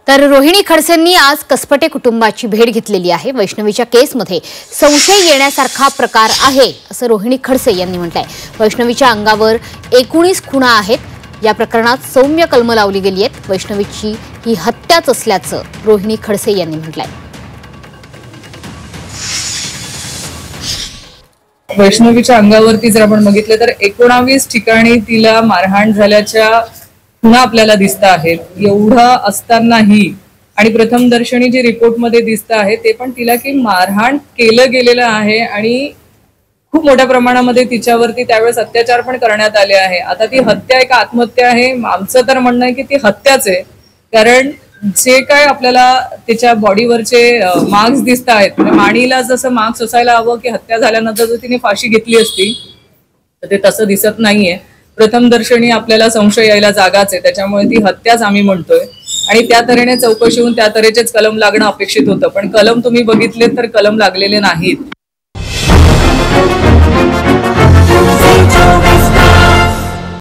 तर रोहिणी खडसेंनी आज कसपटे कुटुंबाची भेट घेतलेली आहे। वैष्णवीच्या केसमध्ये संशय येण्यासारखा प्रकार आहे असं रोहिणी खडसे यांनी म्हटलंय। वैष्णवीच्या अंगावर 19 खुणा आहेत। या प्रकरणात सौम्य कलम लावली गेली आहेत। वैष्णवीची ही हत्याच असल्याचं रोहिणी खडसे यांनी म्हटलंय। वैष्णवीच्या अंगावरती जर आपण बघितलं तर 19 ठिकाणी तिला मारहाण झाल्याच्या खुणा आपल्याला दिसत आहेत। एवढं असतानाही आणि प्रथमदर्शनी जे रिपोर्टमध्ये दिसत आहे ते पण तिला की मारहाण केलं गेलेलं आहे आणि खूप मोठ्या प्रमाणामध्ये तिच्यावरती त्यावेळेस अत्याचार पण करण्यात आले आहे। आता ती हत्या आहे का आत्महत्या आहे? आमचं तर म्हणणं आहे की ती हत्याच आहे, कारण जे काय आपल्याला तिच्या बॉडीवरचे मार्क्स दिसत आहेत, माणीला जसं मार्क्स असायला हवं की हत्या झाल्यानंतर जर तिने फाशी घेतली असती तर ते तसं दिसत नाहीये। प्रथमदर्शनी आपल्याला संशय यायला जागाच आहे, त्याच्यामुळे ती हत्याच आम्ही म्हणतोय आणि त्या तऱ्हेने चौकशी होऊन त्या तऱ्हेचेच कलम लागणं अपेक्षित होतं, पण कलम तुम्ही बघितले तर कलम लागलेले नाहीत।